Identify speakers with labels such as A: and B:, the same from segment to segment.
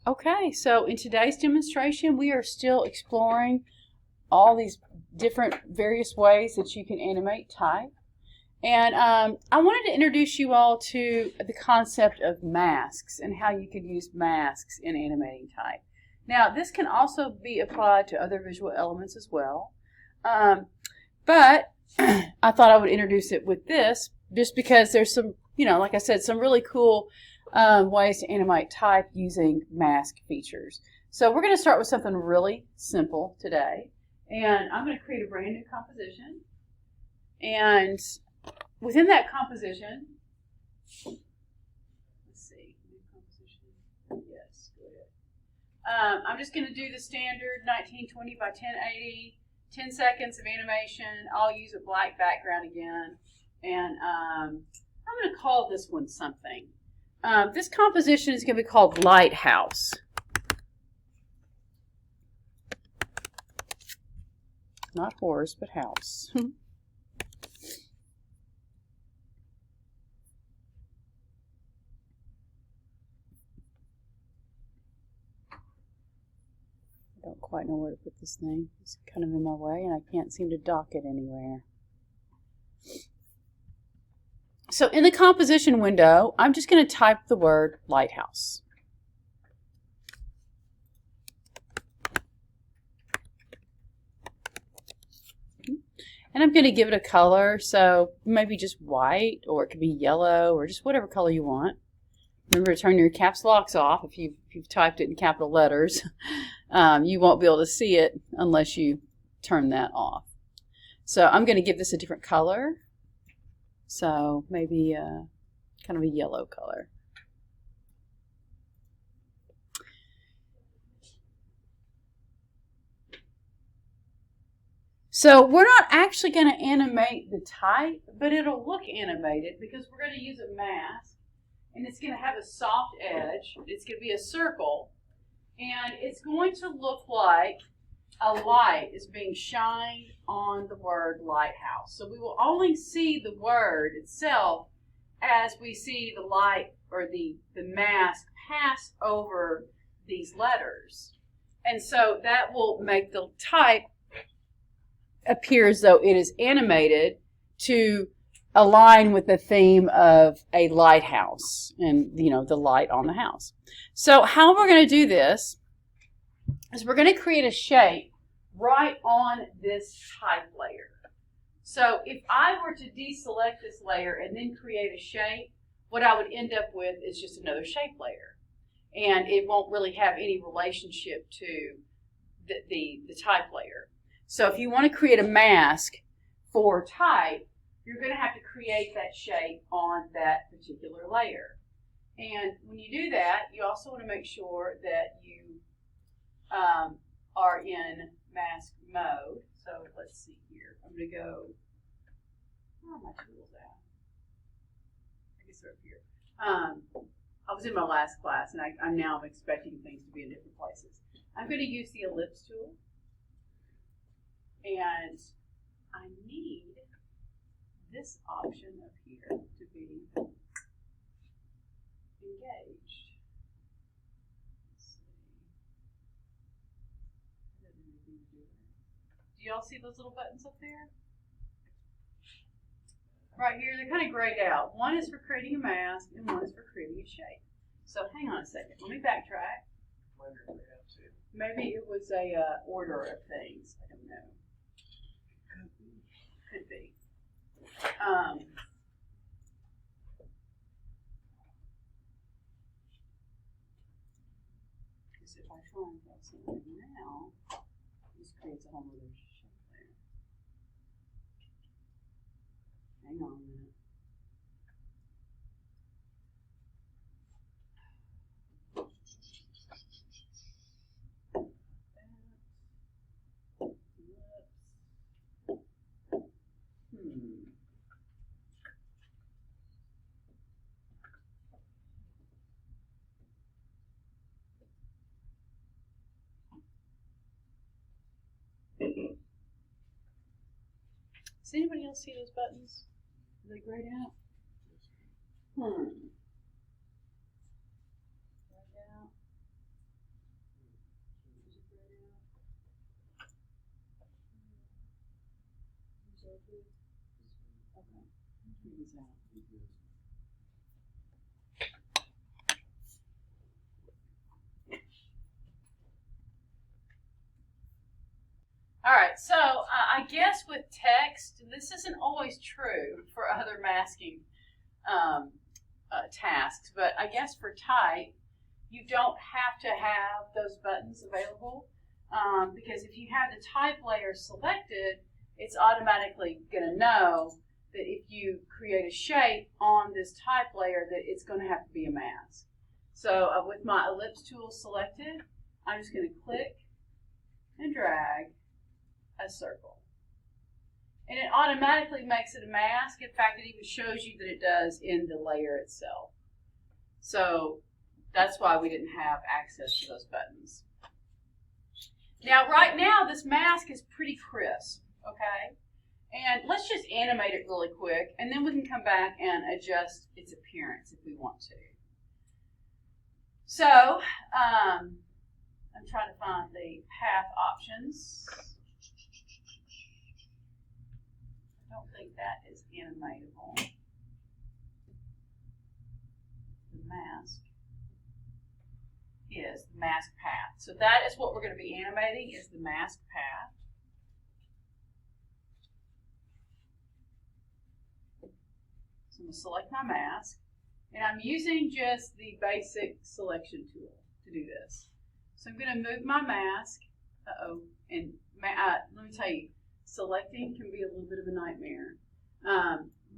A: Okay, so in today's demonstration, we are still exploring all these different various ways that you can animate type. And I wanted to introduce you all to the concept of masks and how you can use masks in animating type. Now, this can also be applied to other visual elements as well. But I thought I would introduce it with this just because there's some, like I said, some really cool ways to animate type using mask features. So we're going to start with something really simple today. And I'm going to create a brand new composition. And within that composition, let's see, new composition, yes, go ahead. I'm just going to do the standard 1920 by 1080, 10 seconds of animation. I'll use a black background again. And I'm going to call this one something. This composition is going to be called Lighthouse. Not horse, but house. I don't quite know where to put this thing. It's kind of in my way, and I can't seem to dock it anywhere. So in the composition window, I'm just going to type the word lighthouse. And I'm going to give it a color, so maybe just white, or it could be yellow, or just whatever color you want. Remember to turn your caps locks off if you've typed it in capital letters. You won't be able to see it unless you turn that off. So I'm going to give this a different color. So maybe kind of a yellow color. So we're not actually going to animate the type, but it'll look animated because we're going to use a mask. And it's going to have a soft edge. It's going to be a circle. And it's going to look like a light is being shined on the word lighthouse. So we will only see the word itself as we see the light or the mask pass over these letters. And so that will make the type appear as though it is animated to align with the theme of a lighthouse and, the light on the house. So how we're going to do this is we're going to create a shape right on this type layer. So if I were to deselect this layer and then create a shape, what I would end up with is just another shape layer. And it won't really have any relationship to the type layer. So if you want to create a mask for type, you're going to have to create that shape on that particular layer. And when you do that, you also want to make sure that you are in mask mode. So let's see here. I'm going to go, where are my tools at? I guess they're up here. I was in my last class, and I'm now expecting things to be in different places. I'm going to use the ellipse tool. And I need this option up here to be engaged. Let's see. Do y'all see those little buttons up there? Right here, they're kind of grayed out. One is for creating a mask, and one is for creating a shape. So hang on a second. Let me backtrack. Maybe it was a order of things. I don't know. Could be. Because if I try and get something now, this creates a whole other shape there. Hang on a minute. Does anybody else see those buttons? Are they grayed out? Grayed out. All right, so I guess with text, this isn't always true for other masking tasks, but I guess for type, you don't have to have those buttons available because if you have the type layer selected, it's automatically going to know that if you create a shape on this type layer that it's going to have to be a mask. So with my ellipse tool selected, I'm just going to click and drag a circle. And it automatically makes it a mask. In fact, it even shows you that it does in the layer itself. So that's why we didn't have access to those buttons. Now, right now, this mask is pretty crisp, okay? And let's just animate it really quick, and then we can come back and adjust its appearance if we want to. So, I'm trying to find the path options. I don't think that is animatable. The mask is the mask path. So that is what we're going to be animating, is the mask path. So I'm going to select my mask, and I'm using just the basic selection tool to do this. So I'm going to move my mask. And let me tell you, selecting can be a little bit of a nightmare.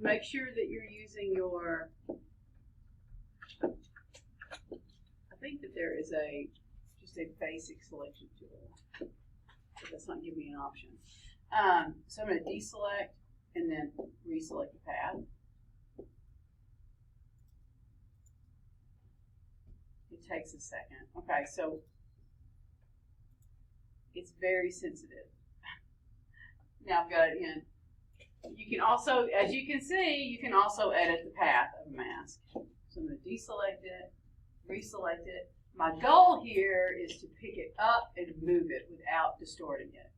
A: Make sure that you're using your, I think that there is just a basic selection tool, but that's not giving me an option. So I'm going to deselect and then reselect the path. It takes a second. Okay, so it's very sensitive. Now I've got it in. You can also, as you can see, you can also edit the path of a mask. So I'm going to deselect it, reselect it. My goal here is to pick it up and move it without distorting it.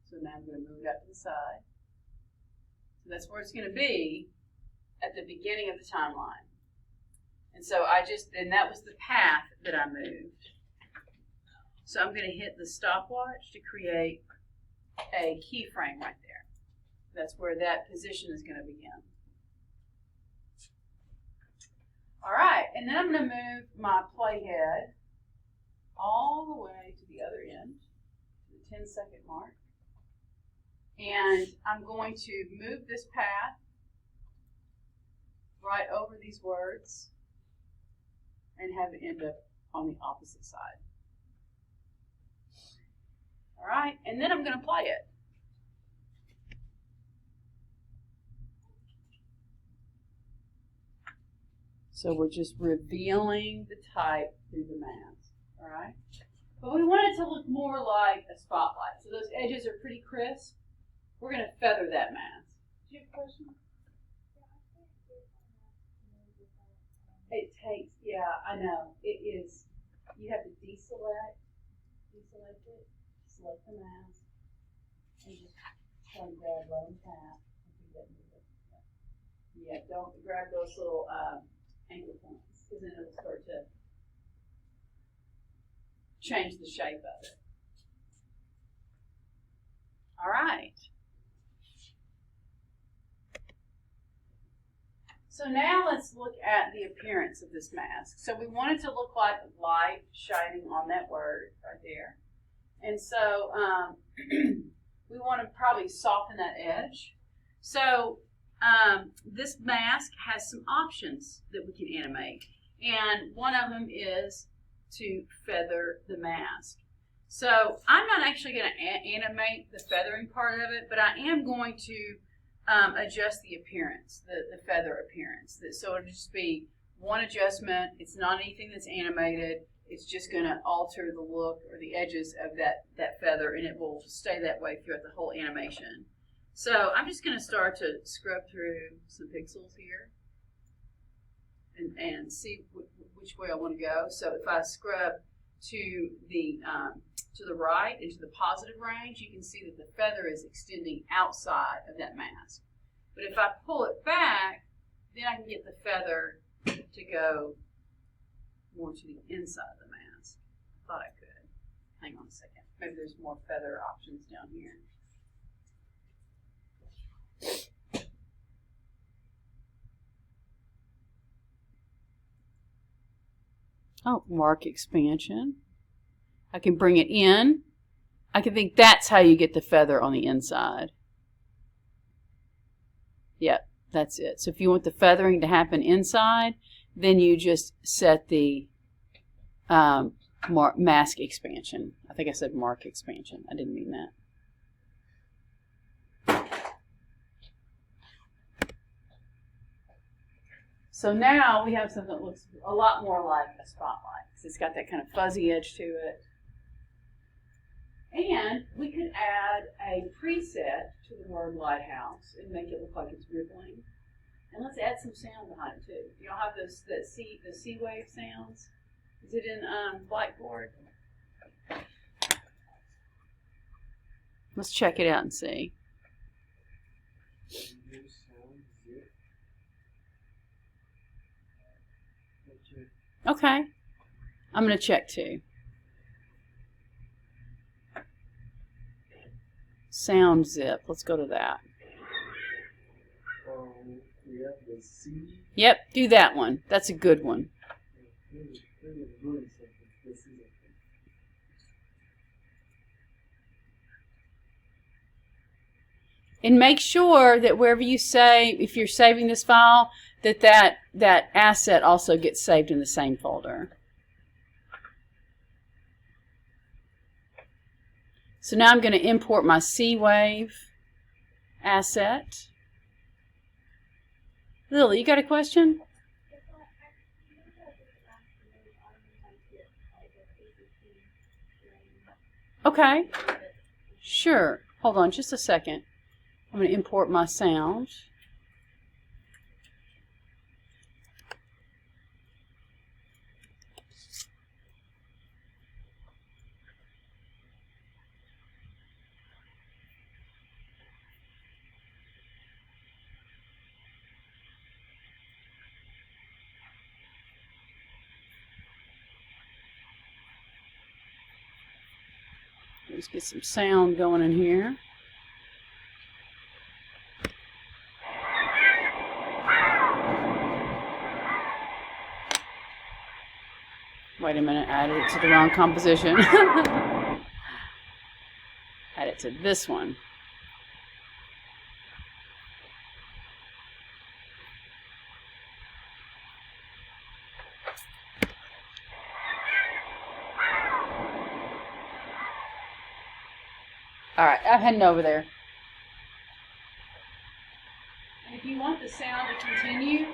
A: So now I'm going to move it out to the side. So that's where it's going to be at the beginning of the timeline. And so and that was the path that I moved. So I'm going to hit the stopwatch to create a keyframe right there. That's where that position is going to begin. All right, and then I'm going to move my playhead all the way to the other end, to the 10-second mark. And I'm going to move this path right over these words and have it end up on the opposite side. All right, and then I'm going to play it. So we're just revealing the type through the mask, all right? But we want it to look more like a spotlight. So those edges are pretty crisp. We're going to feather that mask. Do you have a question? It takes, yeah, I know. It is, you have to deselect it, select the mask, and just try and grab low and tap. Yeah, don't grab those little anchor points, because then it'll start to change the shape of it. All right. So now let's look at the appearance of this mask. So we want it to look like light shining on that word right there. And so we want to probably soften that edge. So this mask has some options that we can animate. And one of them is to feather the mask. So I'm not actually going to animate the feathering part of it, but I am going to adjust the appearance, the feather appearance. So it'll just be one adjustment. It's not anything that's animated. It's just going to alter the look or the edges of that feather, and it will stay that way throughout the whole animation. So I'm just going to start to scrub through some pixels here and see which way I want to go. So if I scrub to the right into the positive range, you can see that the feather is extending outside of that mask. But if I pull it back, then I can get the feather to go more to the inside of the mask. I thought I could. Hang on a second. Maybe there's more feather options down here. Oh, mark expansion. I can bring it in. I can think that's how you get the feather on the inside. Yep, that's it. So if you want the feathering to happen inside, then you just set the mask expansion. I think I said mark expansion. I didn't mean that. So now we have something that looks a lot more like a spotlight. So it's got that kind of fuzzy edge to it. And we could add a preset to the word lighthouse and make it look like it's rippling. And let's add some sound behind it too. Y'all have the sea wave sounds? Is it in Blackboard? Let's check it out and see. Okay. I'm going to check too. Sound zip. Let's go to that.
B: We have the C.
A: Yep, do that one. That's a good one. And make sure that wherever you save, if you're saving this file, that asset also gets saved in the same folder. So now I'm going to import my C wave asset. Lily, you got a question? Okay. Sure. Hold on just a second. I'm going to import my sound. Let's get some sound going in here. Wait a minute, I added it to the wrong composition. Add it to this one. All right, I'm heading over there. And if you want the sound to continue,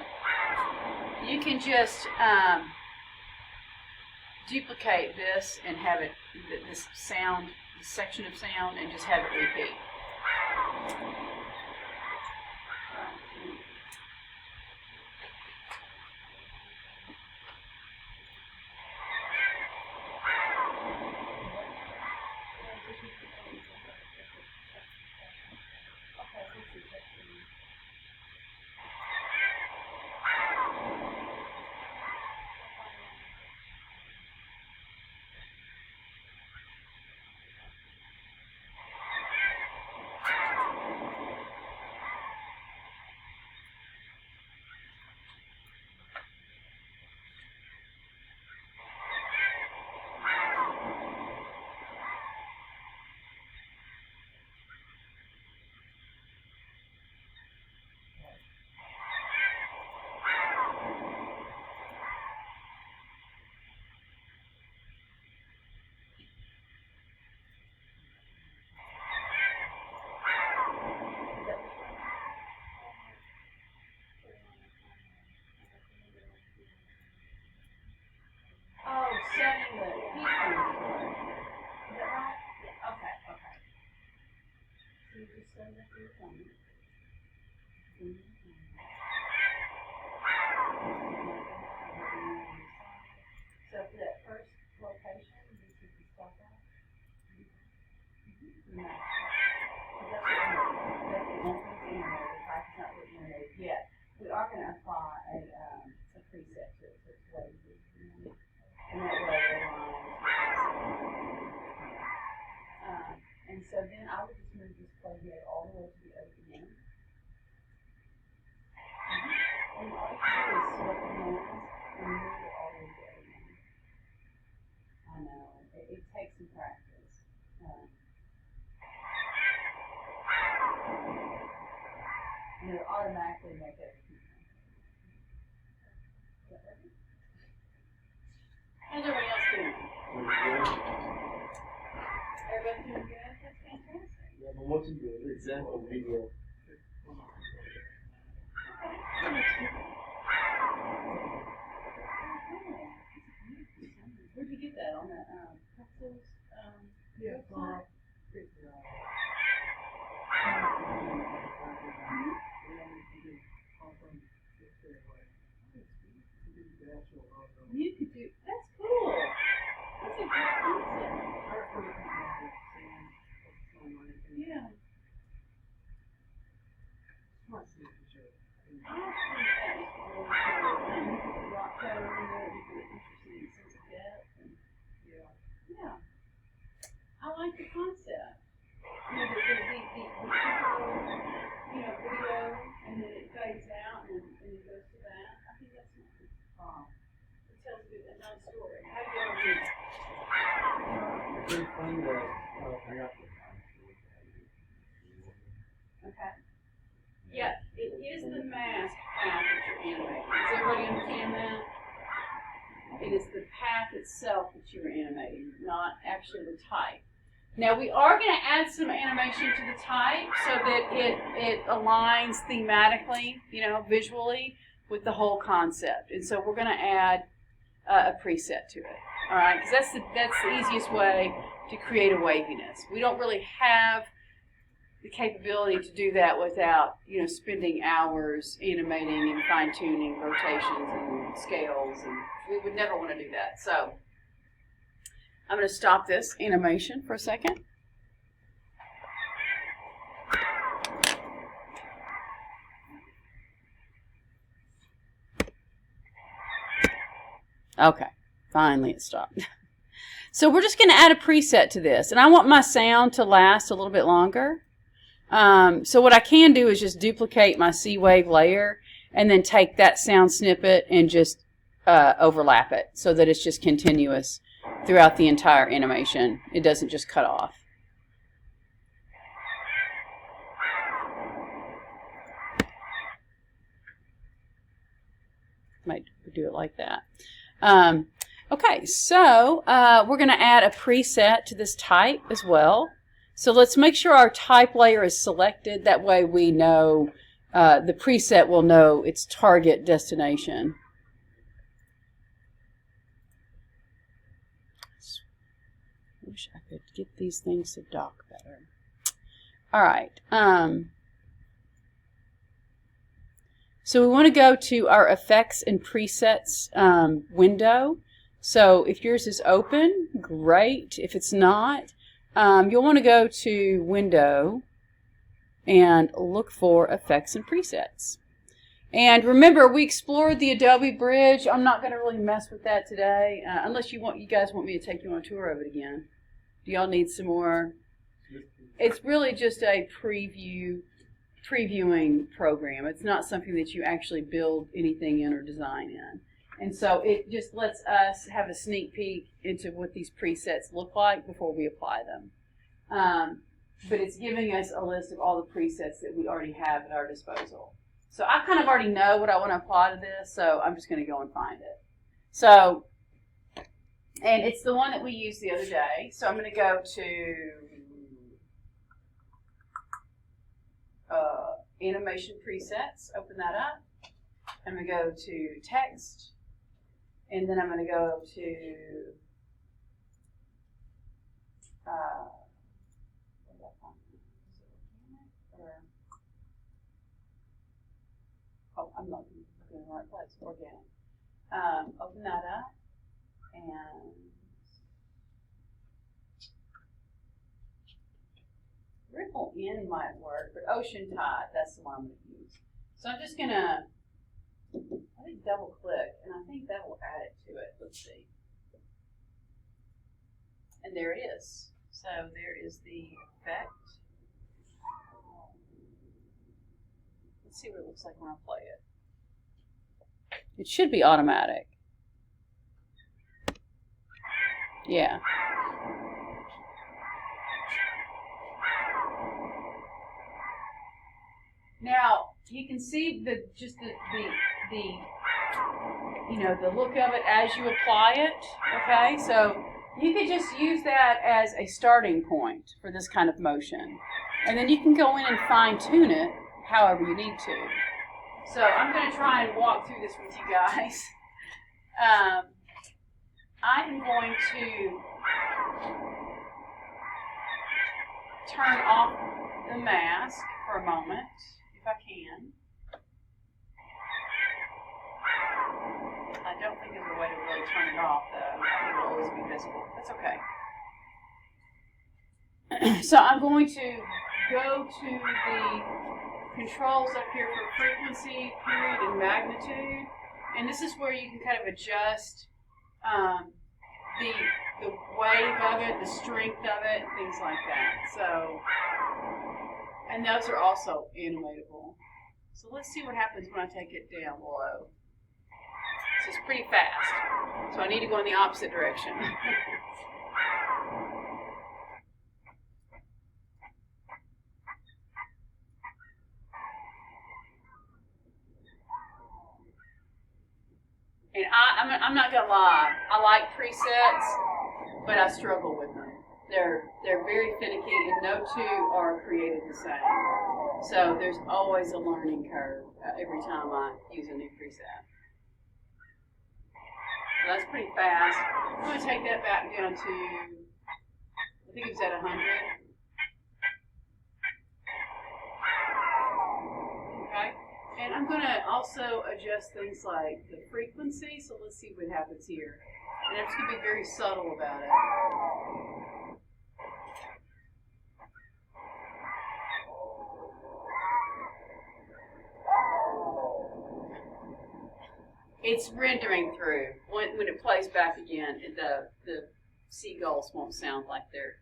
A: you can just duplicate this and have it, this sound, this section of sound, and just have it repeat. Setting the keyframe for it. Is that right? Yeah. Okay. So you just set it for your phone. So for that first location, it's wavy, and that way it aligns. And so then I would just move this playhead all the way to the open end. And all you do is select the mask and move it all the way to the open end. I know, it takes some practice. And it'll automatically make everything. How's everybody else doing? Everybody doing good? That's fantastic.
B: Yeah, I'm watching the example video.
A: Where'd you get that? On the pretzels?
B: Yeah,
A: website? You could do, that's cool. That's a great concept. Yeah. I think that is really cool. And you could put rock pattern in there, you could interesting sense of depth. And yeah. I like the concept. You know, there's the video, and then it fades out, and it goes to that. I think that's nice. It tells a nice story. How do you do that?
B: It's very funny that I got
A: Okay. Yeah, it is the mask path that you're animating. Does everybody understand that? It is the path itself that you're animating, not actually the type. Now we are going to add some animation to the type so that it aligns thematically, visually with the whole concept. And so we're going to add a preset to it. All right, because that's the easiest way to create a waviness. We don't really have the capability to do that without, spending hours animating and fine-tuning rotations and scales, and we would never want to do that. So I'm going to stop this animation for a second. Okay, finally it stopped. So we're just going to add a preset to this, and I want my sound to last a little bit longer. So what I can do is just duplicate my C wave layer and then take that sound snippet and just overlap it so that it's just continuous throughout the entire animation. It doesn't just cut off. Might do it like that. Okay, so we're going to add a preset to this type as well. So let's make sure our type layer is selected. That way we know, the preset will know its target destination. Wish I could get these things to dock better. All right. So we want to go to our effects and presets window. So if yours is open, great. If it's not, you'll want to go to window and look for effects and presets. And remember, we explored the Adobe Bridge. I'm not going to really mess with that today, unless you guys want me to take you on a tour of it again. Do y'all need some more? It's really just a previewing program. It's not something that you actually build anything in or design in. And so it just lets us have a sneak peek into what these presets look like before we apply them. But it's giving us a list of all the presets that we already have at our disposal. So I kind of already know what I want to apply to this, so I'm just going to go and find it. So, and it's the one that we used the other day. So I'm going to go to animation presets, open that up. I'm going to go to text, and then I'm going to go to I'm not looking in the right place. Organic. Open that up, and ripple in might work, but ocean tide, that's the one I'm going to use. So I'm just going to, what hit double click, and I think that will add it to it. Let's see. And there it is. So there is the effect. Let's see what it looks like when I play it. It should be automatic. Yeah. Now you can see the look of it as you apply it. Okay, so you could just use that as a starting point for this kind of motion, and then you can go in and fine tune it however you need to. So I'm going to try and walk through this with you guys. I am going to turn off the mask for a moment, if I can. I don't think there's a way to really turn it off, though. I think it'll always be visible. That's okay. So I'm going to go to the controls up here for frequency, period, and magnitude. And this is where you can kind of adjust the wave of it, the strength of it, things like that. So, and those are also animatable. So let's see what happens when I take it down below. So it's pretty fast. So I need to go in the opposite direction. And I'm not gonna lie, I like presets, but I struggle with them. They're very finicky, and no two are created the same. So there's always a learning curve every time I use a new preset. So that's pretty fast. I'm going to take that back down to, I think it was at 100. Okay. And I'm going to also adjust things like the frequency. So let's see what happens here. And I'm just going to be very subtle about it. It's rendering through. When it plays back again, the seagulls won't sound like they're...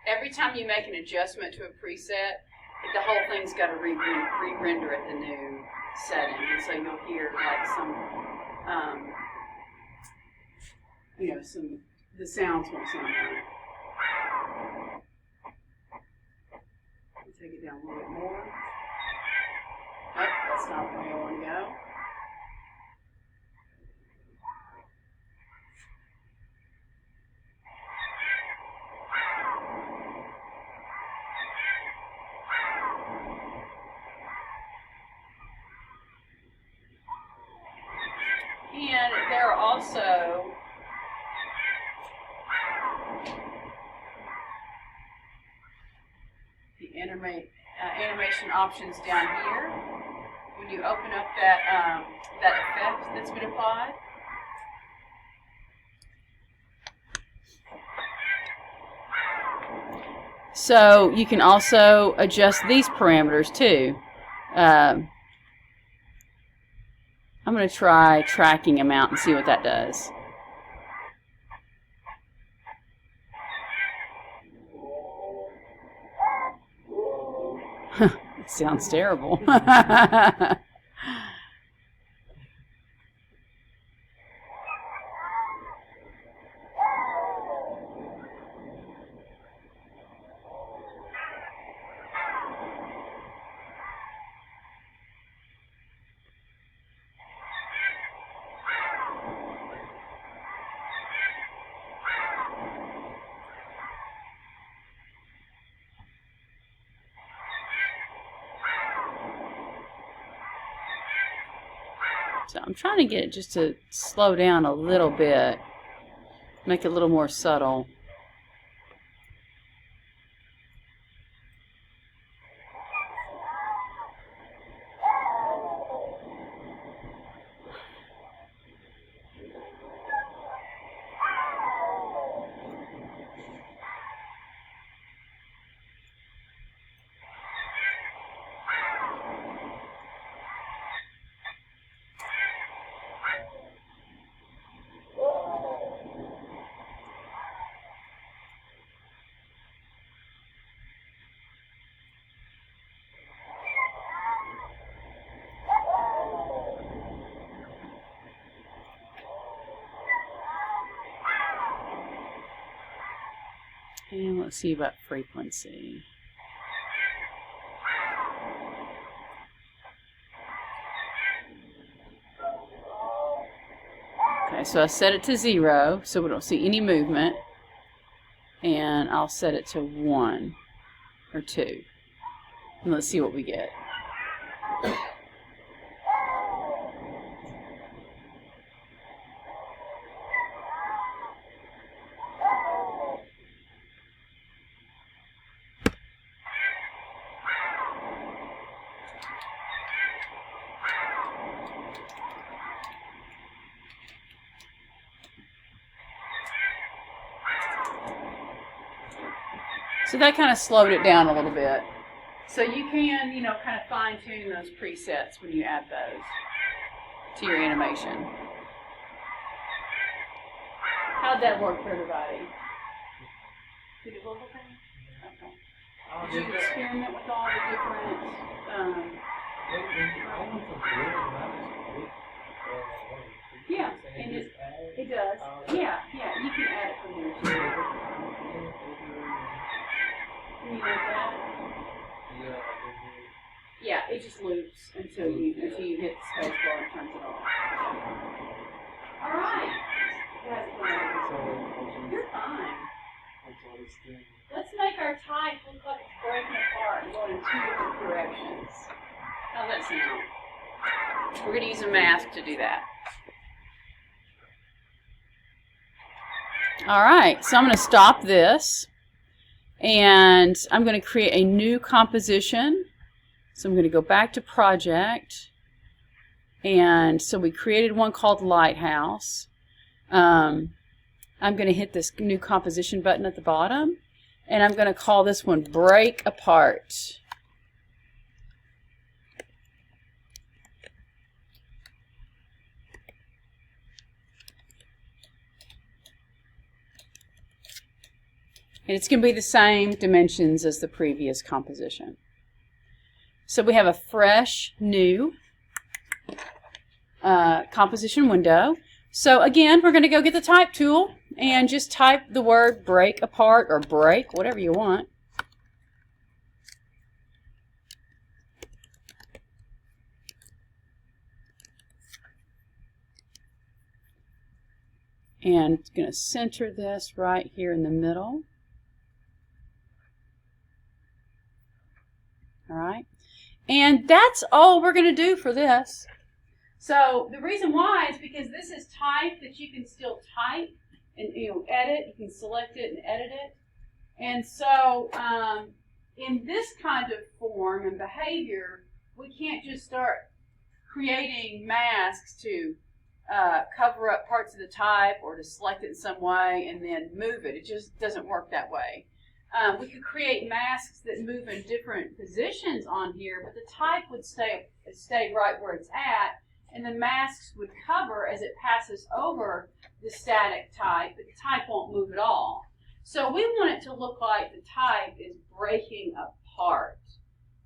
A: Every time you make an adjustment to a preset, the whole thing's got to re-render at the new setting. And so you'll hear like the sounds won't sound right. Take it down a little bit more. Oh, that's not where I want to go. And there are also animation options down here. When you open up that effect that's been applied. So you can also adjust these parameters too. I'm going to try tracking amount and see what that does. It sounds terrible. So I'm trying to get it just to slow down a little bit, make it a little more subtle. Let's see about frequency. Okay, so I set it to 0 so we don't see any movement. And I'll set it to 1 or 2. And let's see what we get. So that kind of slowed it down a little bit. So you can, you know, kind of fine tune those presets when you add those to your animation. How'd that work for everybody? Did it work okay? Okay. Did you experiment with all the different, yeah, and it does. Yeah, you can add it from there too. Can you like that? Yeah, it just loops until you hit the space bar and turns it off. All right. You're fine. Let's make our type look like it's breaking apart and going in 2 different directions. How's that sound? We're going to use a mask to do that. All right, so I'm going to stop this. And I'm going to create a new composition. So I'm going to go back to project. And so we created one called Lighthouse. I'm going to hit this new composition button at the bottom. And I'm going to call this one Break Apart. And it's going to be the same dimensions as the previous composition. So we have a fresh, new composition window. So again, we're going to go get the type tool and just type the word break apart or break, whatever you want. And it's going to center this right here in the middle. All right, and that's all we're going to do for this. So the reason why is because this is type that you can still type and edit. You can select it and edit it. And so in this kind of form and behavior, we can't just start creating masks to cover up parts of the type or to select it in some way and then move it. It just doesn't work that way. We could create masks that move in different positions on here, but the type would stay right where it's at, and the masks would cover as it passes over the static type, but the type won't move at all. So we want it to look like the type is breaking apart.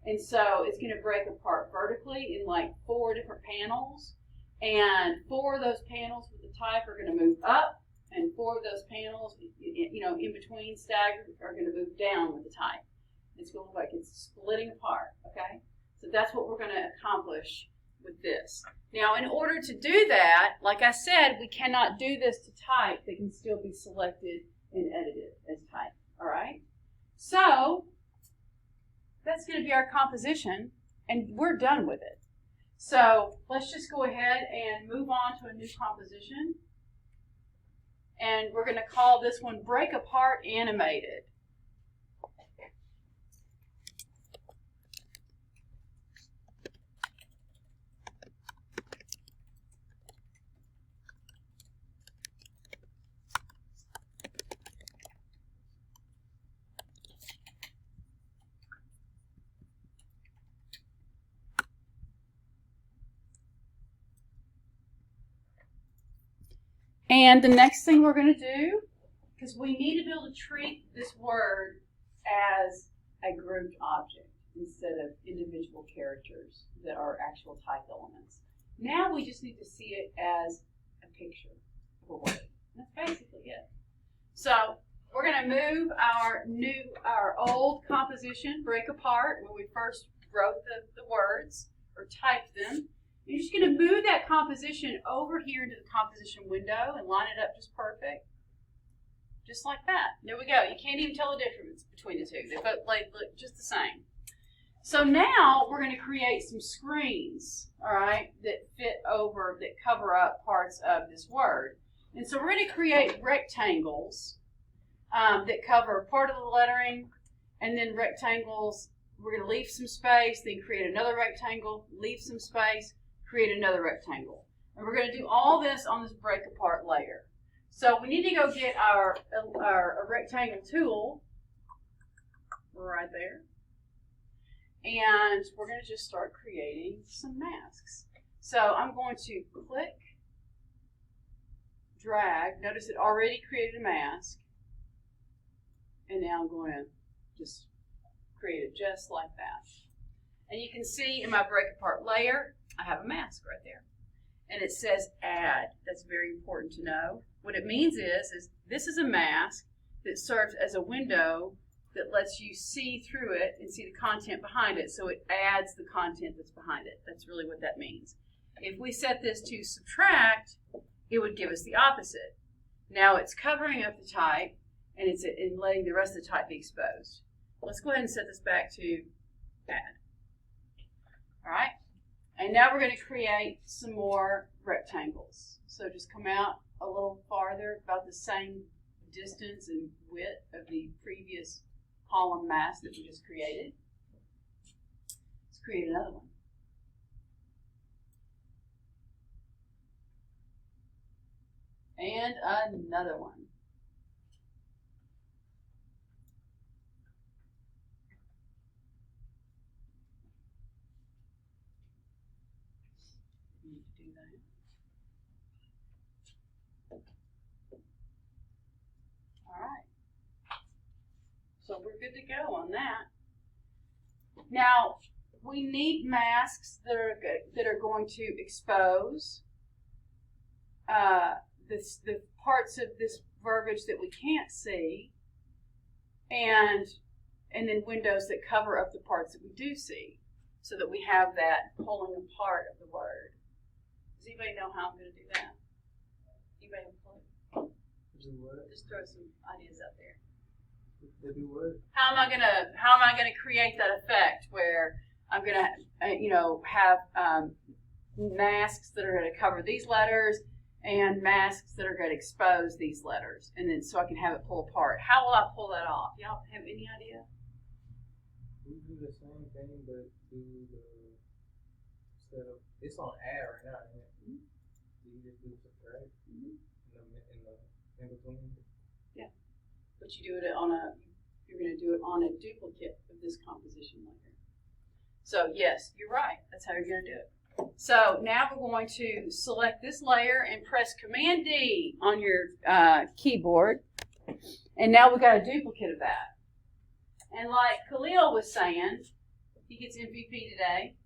A: And so it's going to break apart vertically in like 4 different panels, and 4 of those panels with the type are going to move up, and 4 of those panels, in between staggered, are going to move down with the type. It's going to look like it's splitting apart, okay? So that's what we're going to accomplish with this. Now, in order to do that, like I said, we cannot do this to type. They can still be selected and edited as type, all right? So that's going to be our composition, and we're done with it. So let's just go ahead and move on to a new composition. And we're going to call this one Break Apart Animated. And the next thing we're going to do, because we need to be able to treat this word as a grouped object instead of individual characters that are actual type elements. Now we just need to see it as a picture of a word. That's basically it. So we're going to move our old composition, break apart, when we first wrote the words or typed them. You're just going to move that composition over here into the composition window and line it up just perfect. Just like that. There we go. You can't even tell the difference between the two. They both look just the same. So now we're going to create some screens, all right, that cover up parts of this word. And so we're going to create rectangles that cover part of the lettering, and then rectangles. We're going to leave some space, then create another rectangle, leave some space, create another rectangle. And we're going to do all this on this break apart layer. So we need to go get our rectangle tool right there. And we're going to just start creating some masks. So I'm going to click, drag. Notice it already created a mask. And now I'm going to just create it just like that. And you can see in my break apart layer, I have a mask right there. And it says add. That's very important to know. What it means is this is a mask that serves as a window that lets you see through it and see the content behind it. So it adds the content that's behind it. That's really what that means. If we set this to subtract, it would give us the opposite. Now it's covering up the type and it's letting the rest of the type be exposed. Let's go ahead and set this back to add. All right. And now we're going to create some more rectangles. So just come out a little farther, about the same distance and width of the previous column mask that we just created. Let's create another one. And another one. Need to do that. All right. So we're good to go on that. Now we need masks that are going to expose the parts of this verbiage that we can't see, and then windows that cover up the parts that we do see, so that we have that pulling apart of the word. Does anybody know how I'm going to do that? Anybody have a clue?
B: Do what?
A: Just throw some ideas out there.
B: To do what?
A: How am I gonna create that effect where I'm gonna have masks that are going to cover these letters and masks that are going to expose these letters, and then so I can have it pull apart. How will I pull that off? Y'all have any idea?
B: We do the same thing, but do the instead of it's on add right now. Mm-hmm. You just do subtract in between.
A: Yeah, but you do it you're going to do it on a duplicate of this composition layer. So yes, you're right. That's how you're going to do it. So now we're going to select this layer and press Command D on your keyboard. And now we've got a duplicate of that. And like Khalil was saying, he gets MVP today,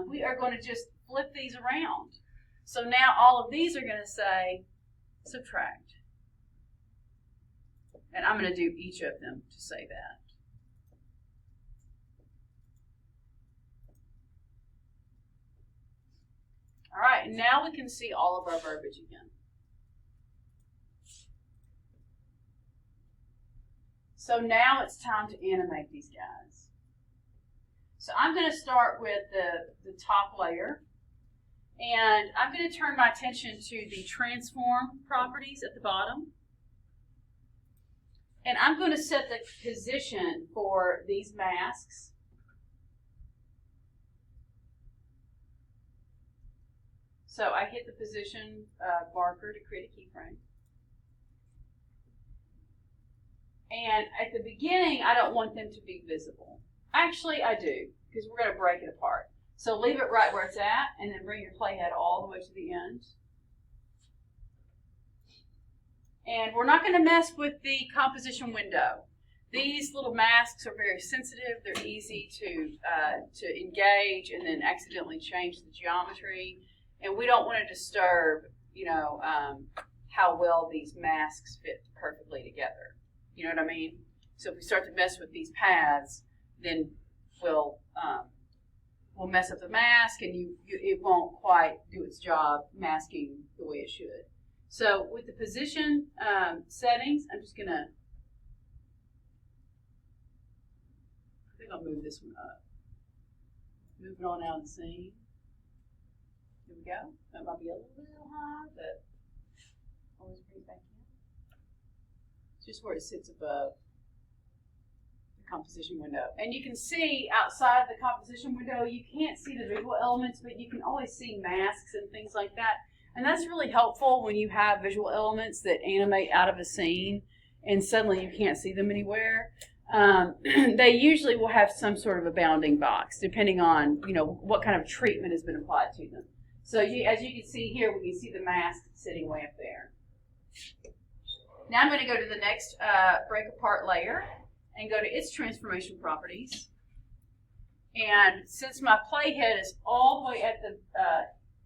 A: we are going to just flip these around. So now all of these are going to say subtract. And I'm going to do each of them to say that. All right, and now we can see all of our verbiage again. So now it's time to animate these guys. So I'm going to start with the top layer, and I'm going to turn my attention to the transform properties at the bottom. And I'm going to set the position for these masks. So I hit the position marker to create a keyframe. And at the beginning, I don't want them to be visible. Actually, I do, because we're going to break it apart. So leave it right where it's at, and then bring your playhead all the way to the end. And we're not going to mess with the composition window. These little masks are very sensitive. They're easy to engage and then accidentally change the geometry. And we don't want to disturb, how well these masks fit perfectly together. You know what I mean? So if we start to mess with these paths, then we'll mess up the mask, and it won't quite do its job masking the way it should. So with the position settings, I'm just gonna, I think I'll move this one up. Moving on out of the scene. Here we go. That might be a little high, but always bring it back in. It's just where it sits above the composition window. And you can see outside the composition window, you can't see the visual elements, but you can always see masks and things like that. And that's really helpful when you have visual elements that animate out of a scene and suddenly you can't see them anywhere. They usually will have some sort of a bounding box, depending on what kind of treatment has been applied to them. So as you can see here, we can see the mask sitting way up there. Now I'm going to go to the next break apart layer and go to its transformation properties. And since my playhead is all the way at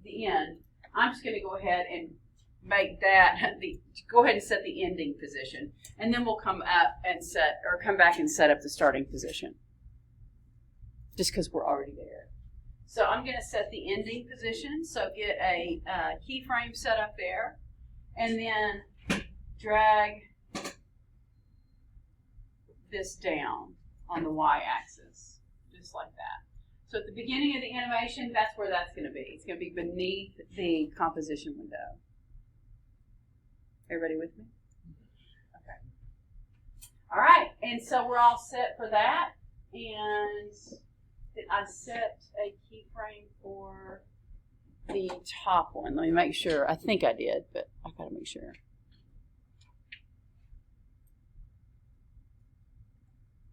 A: the end, I'm just going to go ahead and make that go ahead and set the ending position, and then we'll come up and come back and set up the starting position, just because we're already there. So I'm going to set the ending position. So get a keyframe set up there, and then drag this down on the y-axis, just like that. So at the beginning of the animation, that's where that's going to be. It's going to be beneath the composition window. Everybody with me? Okay. All right, and so we're all set for that. And did I set a keyframe for the top one? Let me make sure. I think I did, but I got to make sure.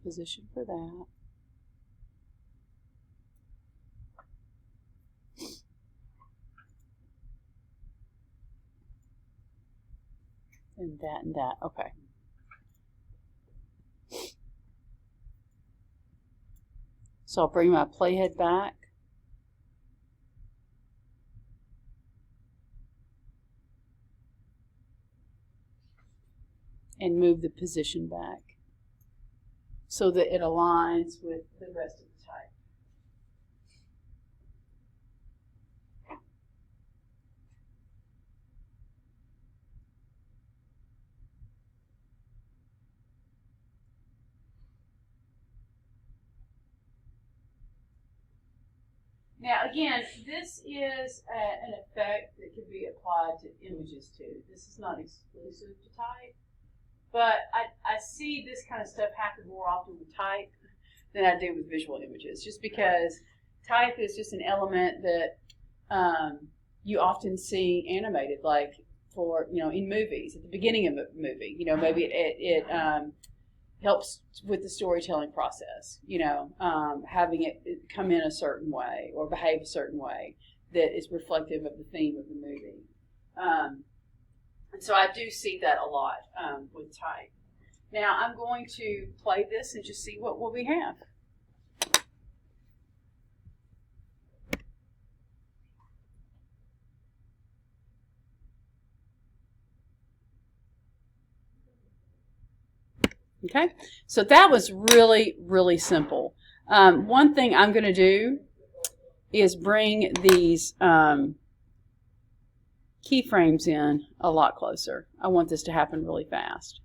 A: Position for that. And that and that. Okay. So I'll bring my playhead back. And move the position back so that it aligns with the rest of the type. Now again, this is an effect that can be applied to images too. This is not exclusive to type, but I see this kind of stuff happen more often with type than I do with visual images, just because type is just an element that you often see animated, like for, in movies, at the beginning of a movie, maybe it helps with the storytelling process, having it come in a certain way or behave a certain way that is reflective of the theme of the movie. And so I do see that a lot with type. Now I'm going to play this and just see what we have. Okay, so that was really, really simple. One thing I'm going to do is bring these keyframes in a lot closer. I want this to happen really fast.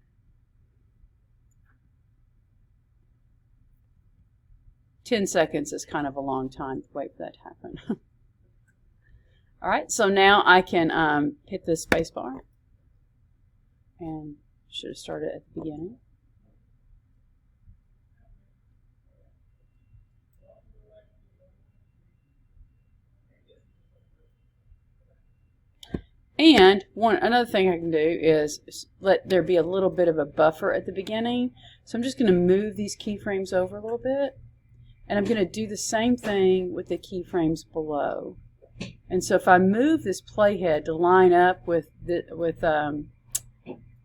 A: "10 seconds is kind of a long time to wait for that to happen. All right, so now I can hit the space bar, and should have started at the beginning. And another thing I can do is let there be a little bit of a buffer at the beginning. So I'm just going to move these keyframes over a little bit. And I'm going to do the same thing with the keyframes below. And so if I move this playhead to line up with the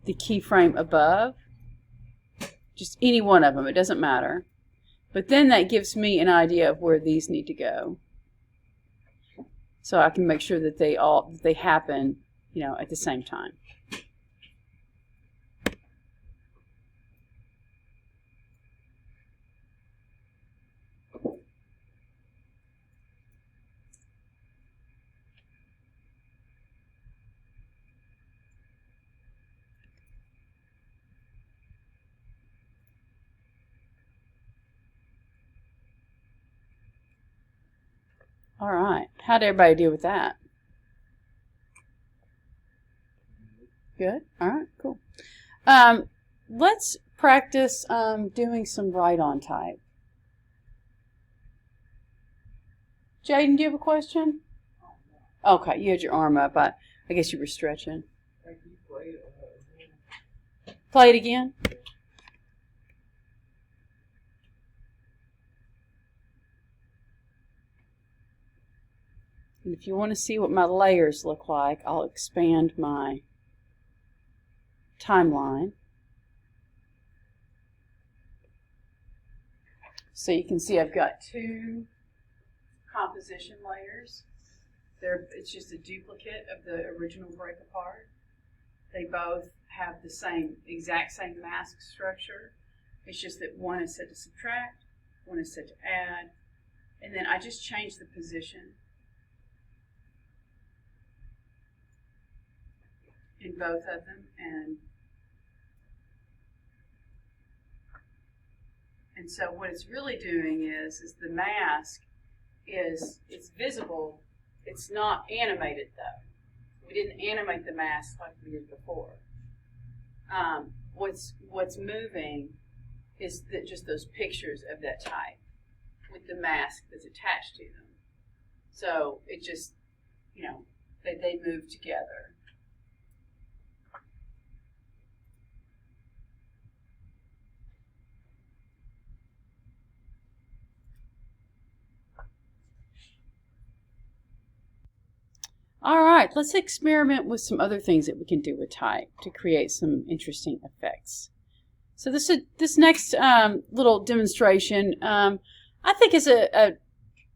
A: keyframe above, just any one of them, it doesn't matter. But then that gives me an idea of where these need to go. So I can make sure that they happen, at the same time. All right. How'd everybody do with that? Good. All right. Cool. Let's practice doing some write-on type. Jaden, do you have a question? Okay, you had your arm up. I guess you were stretching. Play it again. And if you want to see what my layers look like, I'll expand my timeline. So you can see I've got two composition layers. It's just a duplicate of the original break apart. They both have the exact same mask structure. It's just that one is set to subtract, one is set to add, and then I just changed the position in both of them, and so what it's really doing is the mask it's visible. It's not animated though. We didn't animate the mask like we did before. What's moving is just those pictures of that type with the mask that's attached to them. So it just, they move together. All right, let's experiment with some other things that we can do with type to create some interesting effects. So this next little demonstration, I think is a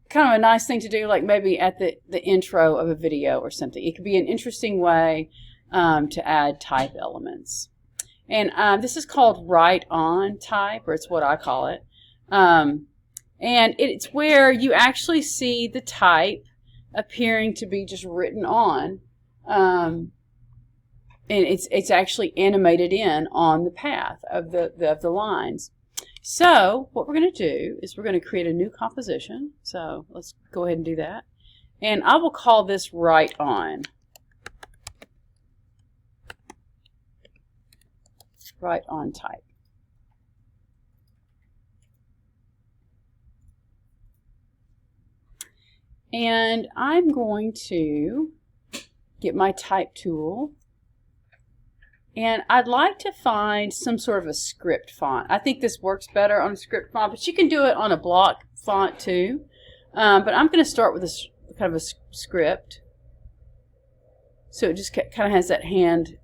A: kind of a nice thing to do, like maybe at the intro of a video or something. It could be an interesting way to add type elements. And this is called write-on type, or it's what I call it. And it's where you actually see the type appearing to be just written on, and it's actually animated in on the path of the lines. So what we're going to do is we're going to create a new composition. So let's go ahead and do that, and I will call this write-on. Write-on type. And I'm going to get my type tool, and I'd like to find some sort of a script font. I think this works better on a script font, but you can do it on a block font too. But I'm going to start with a kind of a script, so it just kind of has that hand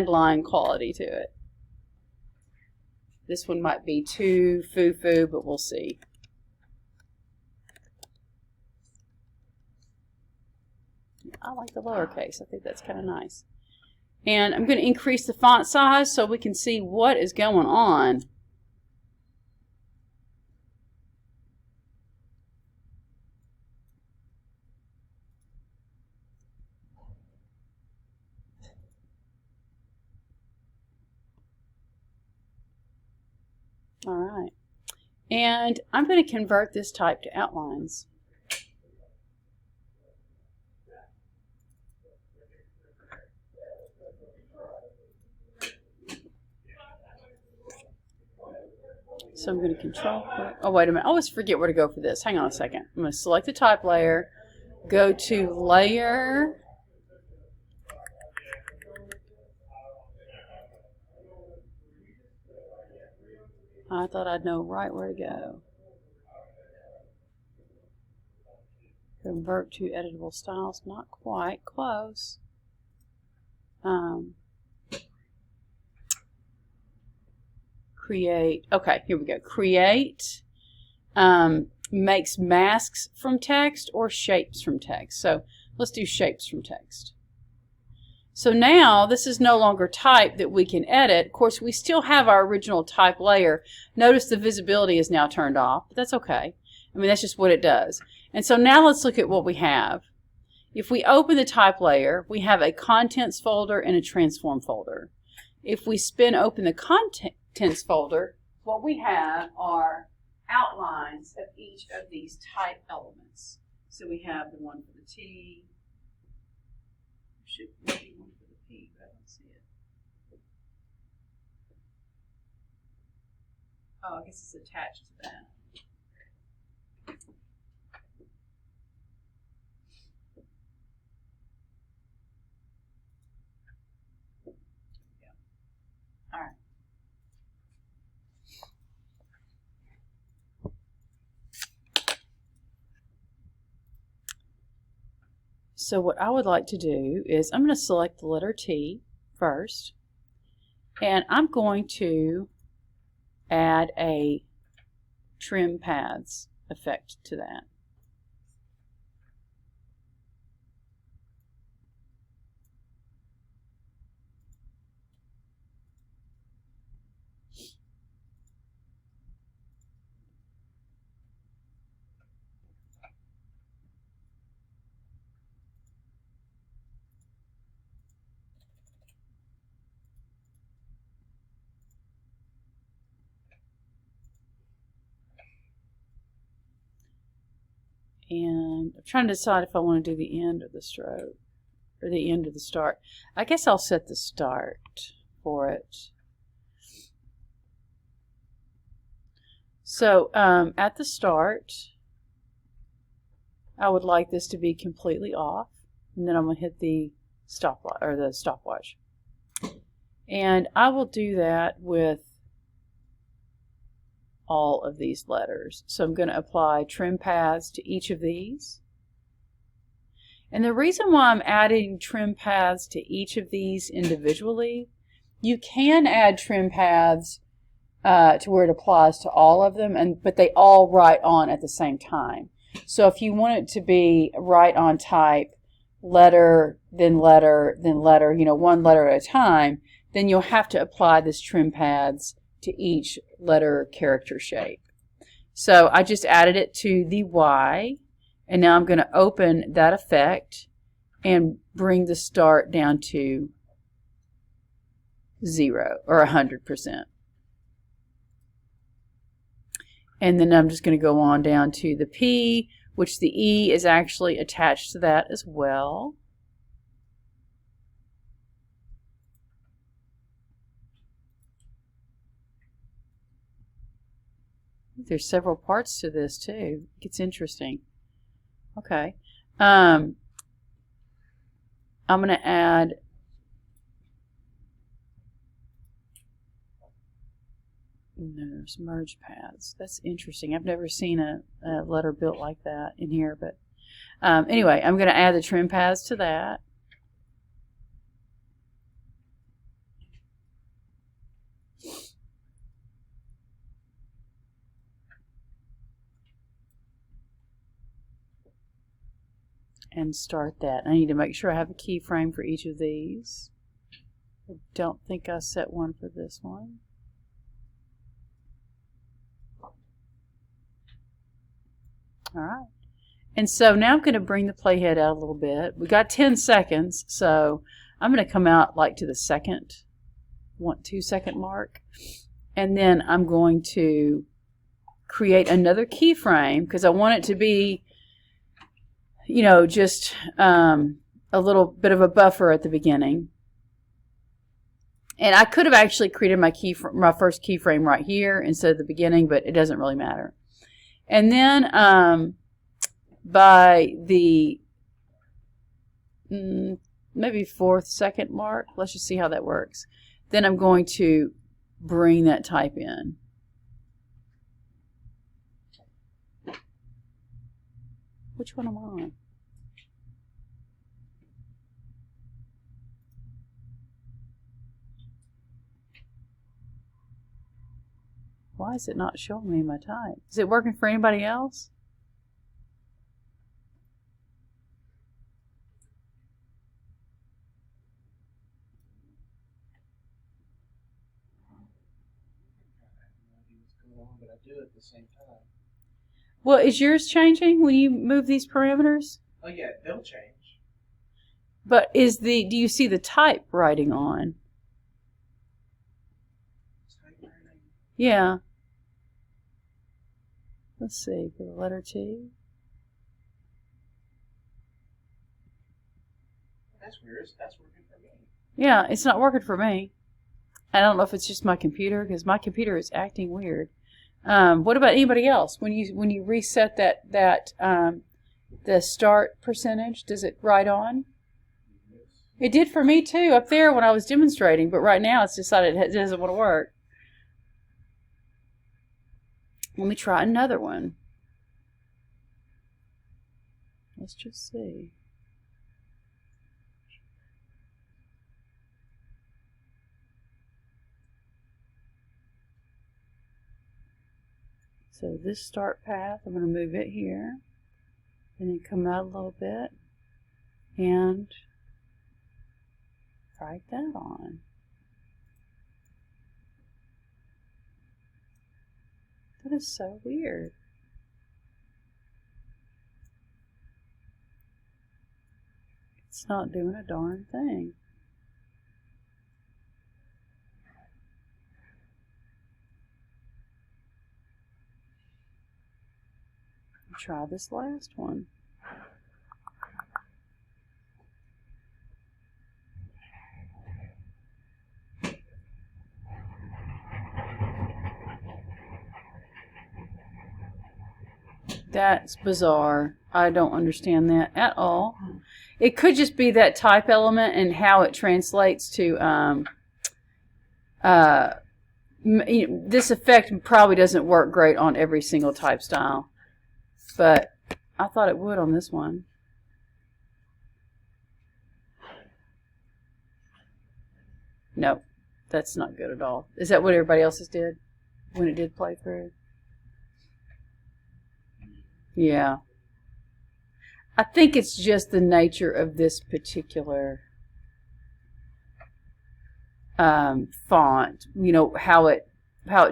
A: line quality to it. This one might be too foo-foo, but we'll see. I like the lowercase. I think that's kind of nice. And I'm going to increase the font size so we can see what is going on. All right. And I'm going to convert this type to outlines. So I'm going to control. Oh, wait a minute. I always forget where to go for this. Hang on a second. I'm going to select the type layer, go to Layer, I thought I'd know right where to go. Convert to editable styles. Not quite. Close. Create. Okay, here we go. Create makes masks from text or shapes from text. So let's do shapes from text. So now this is no longer type that we can edit. Of course, we still have our original type layer. Notice the visibility is now turned off, but that's okay. I mean, that's just what it does. And so now let's look at what we have. If we open the type layer, we have a contents folder and a transform folder. If we spin open the contents folder, what we have are outlines of each of these type elements. So we have the one for the T. Should be one for the P, but I don't see it. Oh, I guess it's attached to that. Yeah. All right. So what I would like to do is I'm going to select the letter T first, and I'm going to add a trim paths effect to that. And I'm trying to decide if I want to do the end of the stroke or the end of the start. I guess I'll set the start for it. So at the start, I would like this to be completely off, and then I'm going to hit the stopwatch. And I will do that with all of these letters. So I'm going to apply trim paths to each of these. And the reason why I'm adding trim paths to each of these individually, you can add trim paths to where it applies to all of them, but they all write on at the same time. So if you want it to be write on type, letter, then letter, then letter, one letter at a time, then you'll have to apply this trim paths to each letter character shape. So I just added it to the Y, and now I'm going to open that effect and bring the start down to 0 or 100%. And then I'm just going to go on down to the P, which the E is actually attached to that as well. There's several parts to this too. It gets interesting. Okay. I'm going to add there's merge paths. That's interesting. I've never seen a letter built like that in here, but anyway, I'm going to add the trim paths to that. And start that. I need to make sure I have a keyframe for each of these. I don't think I set one for this one. All right. And so now I'm going to bring the playhead out a little bit. We got 10 seconds, so I'm going to come out like to the second, 2 second mark. And then I'm going to create another keyframe because I want it to be, just a little bit of a buffer at the beginning. And I could have actually created my first keyframe right here instead of the beginning, but it doesn't really matter. And then by the maybe 4th second mark, let's just see how that works. Then I'm going to bring that type in. Which one am I on? Why is it not showing me my type? Is it working for anybody else?
B: But I do it at the same time.
A: Well, is yours changing when you move these parameters?
B: Oh yeah, they'll change.
A: But do you see the type writing on?
B: Type writing?
A: Yeah. Let's see, for the letter T.
B: That's weird. That's working for me.
A: Yeah, it's not working for me. I don't know if it's just my computer, because my computer is acting weird. What about anybody else? When you reset the start percentage, does it write on?
B: Yes.
A: It did for me too up there when I was demonstrating, but right now it's decided it doesn't want to work. Let me try another one. Let's just see. So this start path, I'm going to move it here, and then come out a little bit, and write that on. That is so weird. It's not doing a darn thing. Try this last one. That's bizarre. I don't understand that at all. It could just be that type element and how it translates to this effect probably doesn't work great on every single type style, but I thought it would on this one. Nope, that's not good at all. Is that what everybody else's did when it did play through? Yeah. I think it's just the nature of this particular font. You know, how it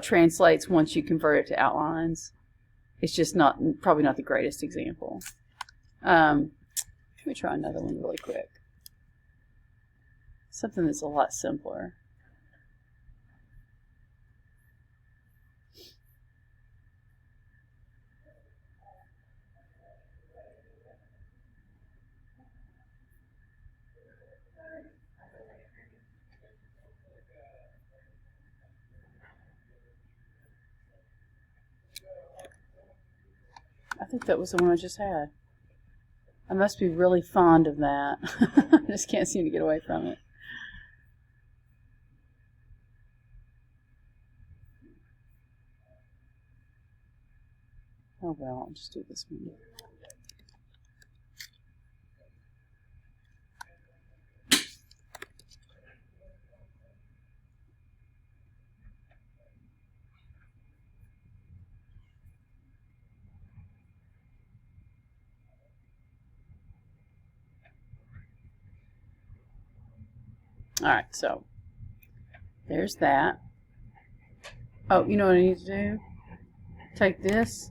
A: translates once you convert it to outlines. It's just probably not the greatest example. Let me try another one really quick. Something that's a lot simpler. I think that was the one I just had. I must be really fond of that. I just can't seem to get away from it. Oh well, I'll just do this one. Alright, so there's that. Oh, you know what I need to do? Take this.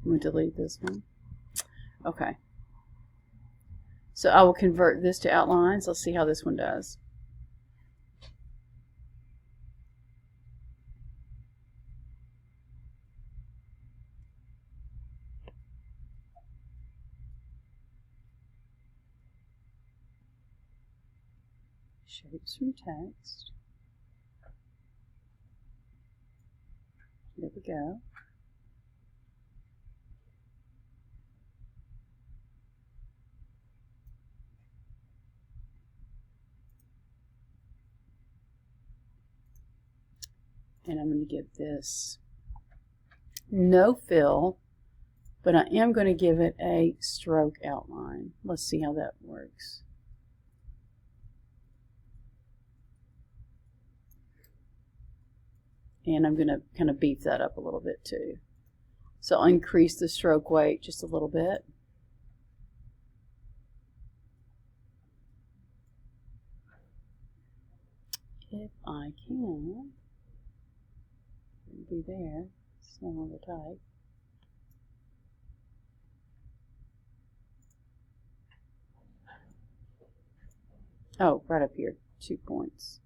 A: I'm going to delete this one. Okay. So I will convert this to outlines. Let's see how this one does. Shapes from text. There we go. And I'm going to give this no fill, but I am going to give it a stroke outline. Let's see how that works. And I'm going to kind of beef that up a little bit too. So I'll increase the stroke weight just a little bit. If I can, it'll be there. It's no longer tight. Oh, right up here, 2 points.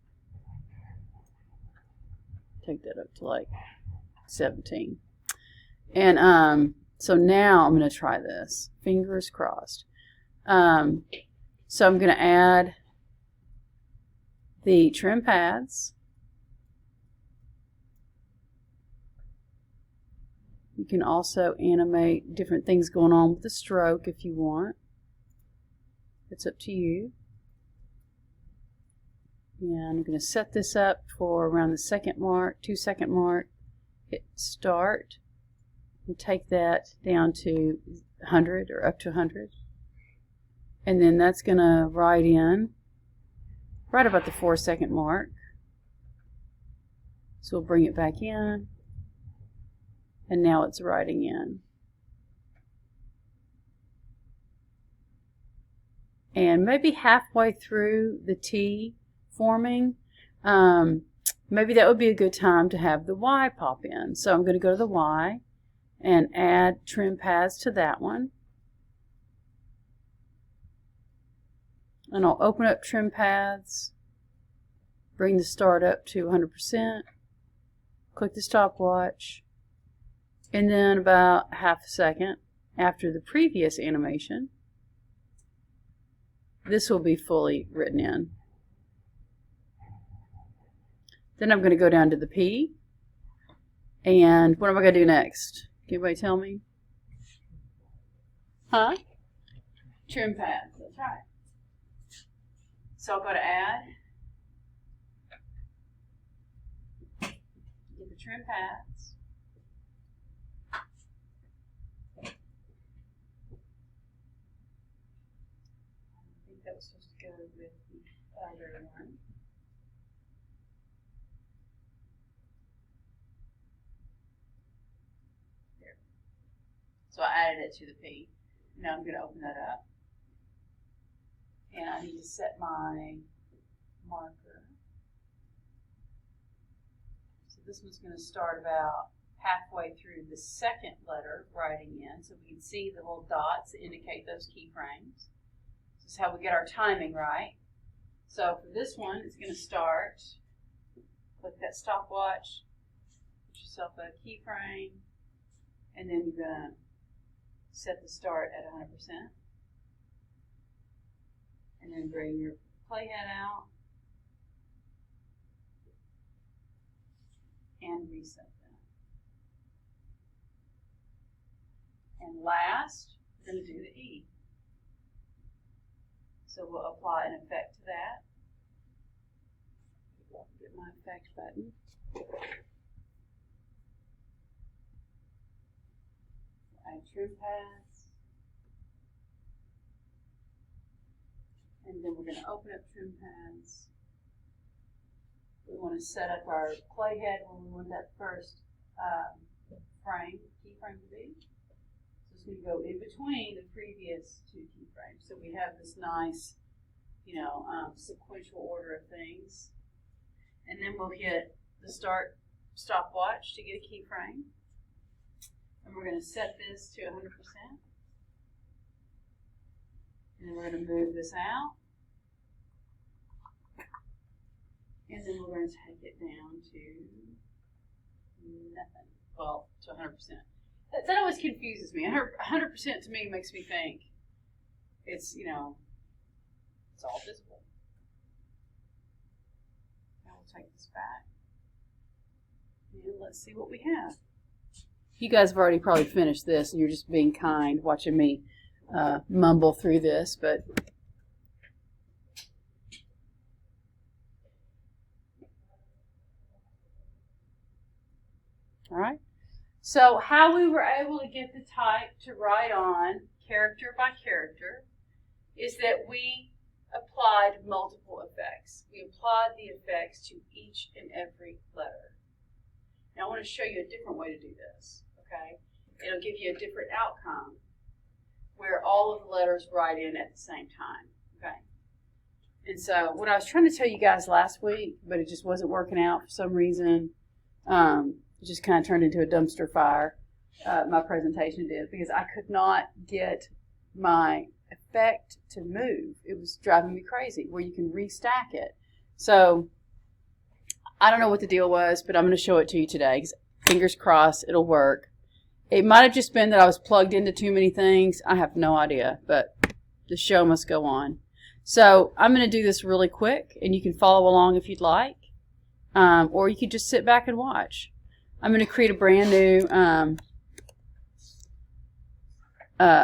A: Take that up to like 17. And so now I'm going to try this. Fingers crossed. So I'm going to add the trim pads. You can also animate different things going on with the stroke if you want. It's up to you. And I'm going to set this up for around the 2-second mark. Hit start and take that down to 100 or up to 100. And then that's going to write in right about the 4-second mark. So we'll bring it back in. And now it's writing in. And maybe halfway through the T forming, maybe that would be a good time to have the Y pop in. So I'm going to go to the Y and add trim pads to that one. And I'll open up trim pads, bring the start up to 100%, click the stopwatch, and then about half a second after the previous animation, this will be fully written in. Then I'm going to go down to the P, and what am I going to do next? Can anybody tell me? Huh? Trim pads, that's right. So I'll go to add, get the trim pads, I think that was supposed to go with the other one. There. So I added it to the P. Now I'm going to open that up. And I need to set my marker. So this one's going to start about halfway through the second letter writing in, so we can see the little dots that indicate those keyframes. This is how we get our timing right. So for this one, it's going to start, click that stopwatch, put yourself a keyframe, and then you're going to set the start at 100%. And then bring your playhead out and reset that. And last, we're going to do the E. So we'll apply an effect to that. Get my effect button. Add trim pads. And then we're going to open up trim pads. We want to set up our playhead when we want that first keyframe to be. So it's going to go in between the previous two keyframes. So we have this nice, sequential order of things. And then we'll hit the start stopwatch to get a keyframe. And we're going to set this to 100%. And then we're going to move this out. And then we're going to take it down to nothing. Well, to 100%. That always confuses me. 100% to me makes me think it's, it's all visible. Now we'll take this back. And let's see what we have. You guys have already probably finished this, and you're just being kind, watching me mumble through this, but all right. So how we were able to get the type to write on character by character is that we applied multiple effects. We applied the effects to each and every letter. Now I want to show you a different way to do this, okay? It'll give you a different outcome where all of the letters write in at the same time, okay? And so what I was trying to tell you guys last week, but it just wasn't working out for some reason, it just kind of turned into a dumpster fire, my presentation did, because I could not get my effect to move. It was driving me crazy, where you can restack it. So I don't know what the deal was, but I'm going to show it to you today. Fingers crossed it'll work. It might have just been that I was plugged into too many things. I have no idea, but the show must go on. So I'm going to do this really quick, and you can follow along if you'd like, or you could just sit back and watch. I'm going to create a brand new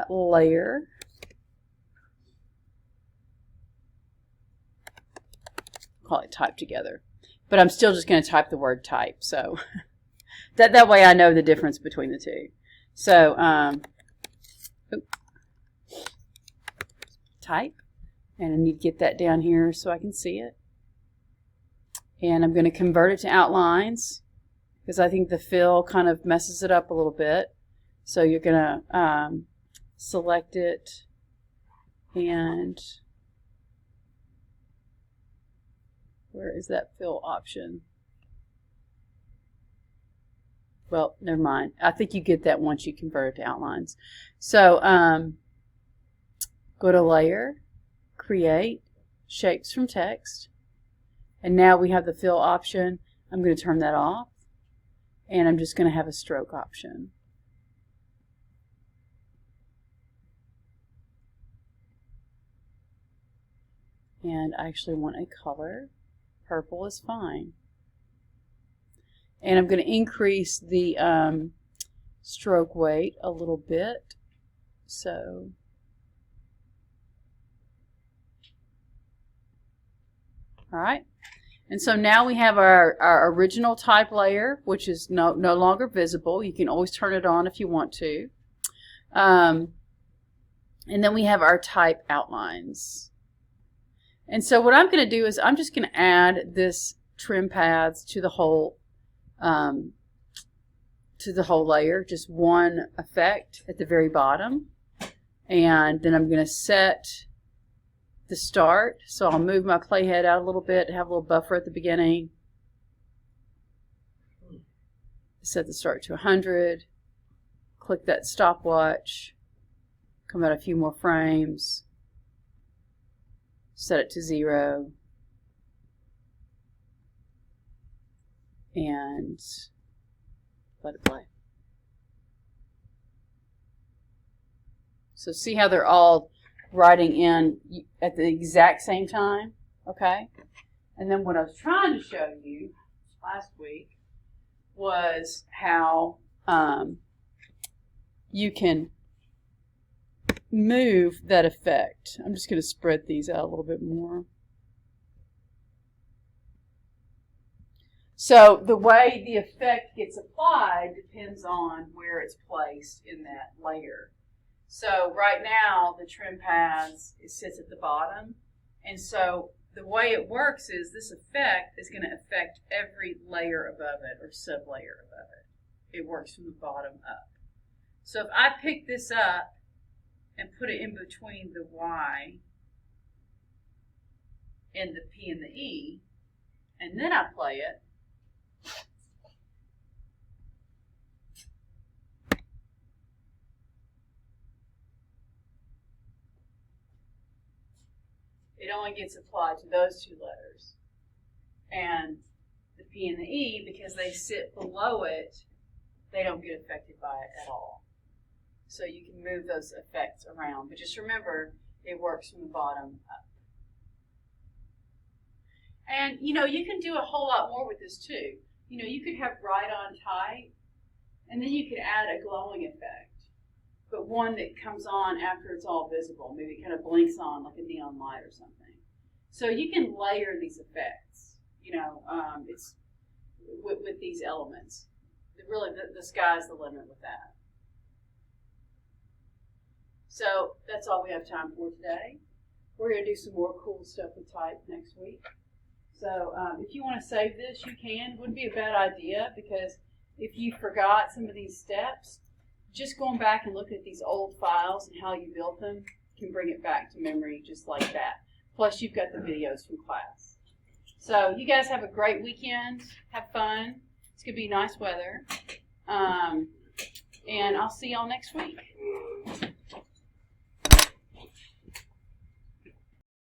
A: layer. Call it type together. But I'm still just going to type the word type, so that way I know the difference between the two. So, type, and I need to get that down here so I can see it. And I'm going to convert it to outlines because I think the fill kind of messes it up a little bit. So you're going to select it and where is that fill option? Well, never mind. I think you get that once you convert it to outlines. So go to Layer, Create, Shapes from Text. And now we have the fill option. I'm going to turn that off. And I'm just going to have a stroke option. And I actually want a color. Purple is fine. And I'm going to increase the stroke weight a little bit. So all right. And so now we have our original type layer, which is no longer visible. You can always turn it on if you want to. And then we have our type outlines. And so what I'm going to do is I'm just going to add this trim paths to the whole layer, just one effect at the very bottom. And then I'm going to set the start. So I'll move my playhead out a little bit, have a little buffer at the beginning. Set the start to 100. Click that stopwatch. Come out a few more frames. Set it to 0. And let it play. So see how they're all writing in at the exact same time? Okay. And then what I was trying to show you last week was how you can move that effect. I'm just going to spread these out a little bit more. So the way the effect gets applied depends on where it's placed in that layer. So right now the trim paths, it sits at the bottom, and so the way it works is this effect is going to affect every layer above it or sub-layer above it. It works from the bottom up. So if I pick this up and put it in between the Y and the P and the E, and then I play it, it only gets applied to those two letters. And the P and the E, because they sit below it, they don't get affected by it at all. So you can move those effects around. But just remember, it works from the bottom up. And, you know, you can do a whole lot more with this too. You know, you could have right on type, and then you could add a glowing effect. But one that comes on after it's all visible. Maybe it kind of blinks on like a neon light or something. So you can layer these effects, you know, it's with these elements. Really, the sky's the limit with that. So that's all we have time for today. We're going to do some more cool stuff with type next week. So if you want to save this, you can. It wouldn't be a bad idea, because if you forgot some of these steps, just going back and looking at these old files and how you built them can bring it back to memory just like that. Plus, you've got the videos from class. So you guys have a great weekend. Have fun. It's going to be nice weather. And I'll see y'all next week.